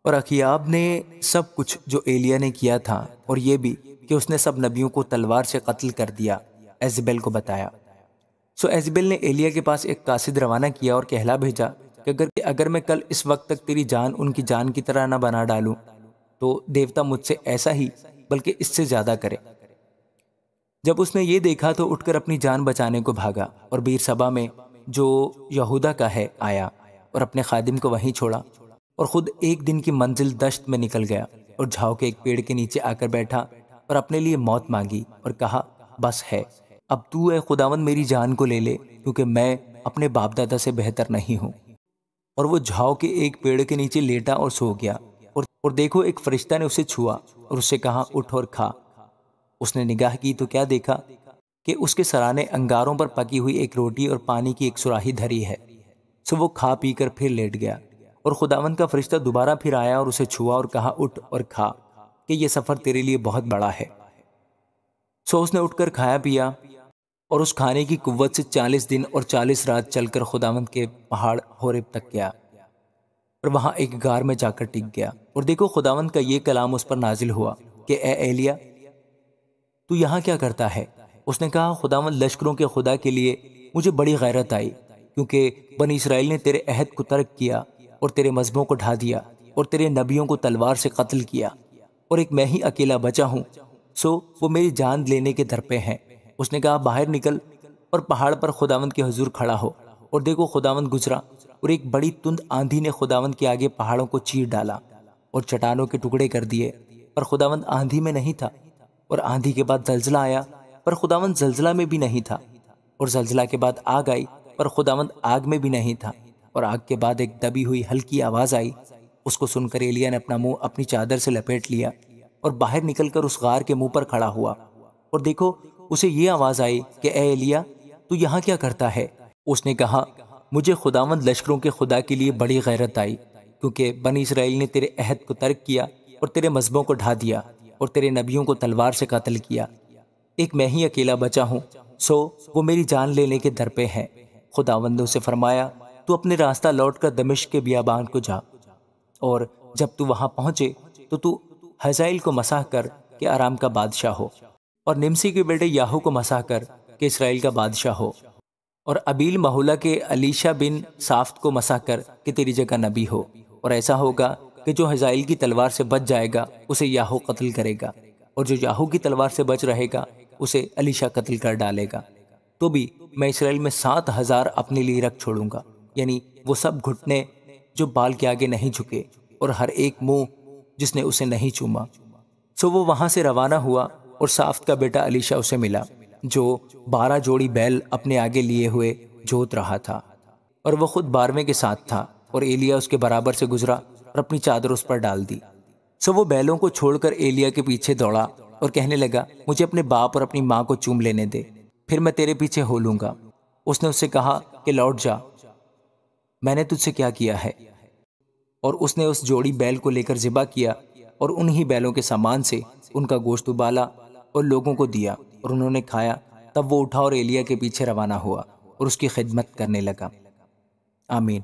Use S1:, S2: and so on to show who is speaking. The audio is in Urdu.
S1: اور اخیاب نے سب کچھ جو ایلیا نے کیا تھا اور یہ بھی کہ اس نے سب نبیوں کو تلوار سے قتل کر دیا ایزبیل کو بتایا۔ سو ایزبیل نے ایلیا کے پاس ایک قاصد روانہ کیا اور کہلا بھیجا کہ اگر میں کل اس وقت تک تیری جان ان کی جان کی طرح نہ بنا ڈالوں تو دیوتا مجھ سے ایسا ہی بلکہ اس سے زیادہ کرے۔ جب اس نے یہ دیکھا تو اٹھ کر اپنی جان بچانے کو بھاگا اور بیر سبا میں جو یہودا کا ہے آیا اور اپنے خادم کو وہیں چھوڑا اور خود ایک دن کی منزل دشت میں نکل گیا اور جھاؤ کے ایک پیڑ کے نیچے آ کر بیٹھا اور اپنے لیے موت مانگی اور کہا بس ہے، اب تو اے خداوند میری جان کو لے لے، کیونکہ میں اپنے باپ دادا سے بہتر نہیں ہوں۔ اور وہ جھاؤ کے ایک پیڑ کے نیچے لیٹا اور سو گیا، اور دیکھو ایک فرشتہ نے اسے چھوا اور اس سے کہا اٹھ اور کھا۔ اس نے نگاہ کی تو کیا دیکھا کہ اس کے سرانے انگاروں پر پکی ہوئی ایک روٹی اور پانی کی ایک سراہی دھری ہے۔ سو وہ کھا پی کر پھر لیٹ گیا، اور خداوند کا فرشتہ دوبارہ پھر آیا اور اسے چھوا اور کہا اٹھ اور کھا، کہ یہ سفر تیرے لیے بہت بڑا ہے۔ سو اس نے اٹھ کر کھایا پیا، اور اس کھانے کی قوت سے 40 دن اور 40 رات چل کر خداوند کے پہاڑ ہورب تک گیا، اور وہاں ایک غار میں جا کر ٹک گیا۔ اور دیکھو خداوند کا یہ کلام اس پر نازل ہوا کہ اے ایلیا، تو یہاں کیا کرتا ہے؟ اس نے کہا خداوند لشکروں کے خدا کے لیے مجھے بڑی غیرت آئی، کیونکہ بنی اسرائیل نے تیرے عہد کو ترک کیا اور تیرے مذہبوں کو ڈھا دیا اور تیرے نبیوں کو تلوار سے قتل کیا، اور ایک میں ہی اکیلا بچا ہوں، سو وہ میری جان لینے کے در پہ ہیں۔ اس نے کہا باہر نکل اور پہاڑ پر خداوند کے حضور کھڑا ہو۔ اور دیکھو خداوند گزرا، اور ایک بڑی تند آندھی نے خداوند کے آگے پہاڑوں کو چیر ڈالا اور چٹانوں کے ٹکڑے کر دیے، پر خداوند آندھی میں نہیں تھا۔ اور آندھی کے بعد زلزلہ آیا، پر خداوند زلزلہ میں بھی نہیں تھا۔ اور زلزلہ کے بعد آگ آئی، پر خداوند آگ میں بھی نہیں تھا۔ اور آگ کے بعد ایک دبی ہوئی ہلکی آواز آئی۔ اس کو سن کر ایلیا نے اپنا منہ اپنی چادر سے لپیٹ لیا اور باہر نکل کر اس غار کے منہ پر کھڑا ہوا۔ اور دیکھو اسے یہ آواز آئی کہ اے ایلیا، تو یہاں کیا کرتا ہے؟ اس نے کہا مجھے خداوند لشکروں کے خدا کے لیے بڑی غیرت آئی، کیونکہ بنی اسرائیل نے تیرے عہد کو ترک کیا اور تیرے مذہبوں کو ڈھا دیا اور تیرے نبیوں کو تلوار سے قتل کیا۔ ایک میں ہی اکیلا بچا ہوں، سو وہ میری جان لینے کے در پہ ہے۔ خداوند نے اسے فرمایا تو اپنے راستہ لوٹ کر دمشق کے بیابان کو جا، اور جب تو وہاں پہنچے تو حزائیل کو مسح کر کہ آرام کا بادشاہ ہو، اور نمسی کے بیٹے یاہو کو مسح کر کہ اسرائیل کا بادشاہ ہو، اور ابیل مہولہ کے الیشا بن صافت کو مسح کر کہ تیری جگہ نبی ہو۔ اور ایسا ہوگا کہ جو حزائیل کی تلوار سے بچ جائے گا اسے یاہو قتل کرے گا، اور جو یاہو کی تلوار سے بچ رہے گا اسے الیشا قتل کر ڈالے گا۔ تو بھی میں اسرائیل میں 7,000 اپنے لیے رکھ چھوڑوں گا، یعنی وہ سب گھٹنے جو بال کے آگے نہیں جھکے، اور ہر ایک منہ جس نے اسے نہیں چوما۔ سو وہ وہاں سے روانہ ہوا، اور صافت کا بیٹا الیشا اسے ملا، جو 12 جوڑی بیل اپنے آگے لیے ہوئے جوت رہا تھا، اور وہ خود 12ویں کے ساتھ تھا۔ اور ایلیا اس کے برابر سے گزرا اور اپنی چادر اس پر ڈال دی۔ سو وہ بیلوں کو چھوڑ کر ایلیا کے پیچھے دوڑا اور کہنے لگا مجھے اپنے باپ اور اپنی ماں کو چوم لینے دے، پھر میں تیرے پیچھے ہو لوں گا۔ اس نے اس سے کہا کہ لوٹ جا، میں نے تجھ سے کیا کیا ہے؟ اور اس نے اس جوڑی بیل کو لے کر ذبح کیا، اور انہی بیلوں کے سامان سے ان کا گوشت ابالا اور لوگوں کو دیا، اور انہوں نے کھایا۔ تب وہ اٹھا اور ایلیا کے پیچھے روانہ ہوا اور اس کی خدمت کرنے لگا۔ آمین۔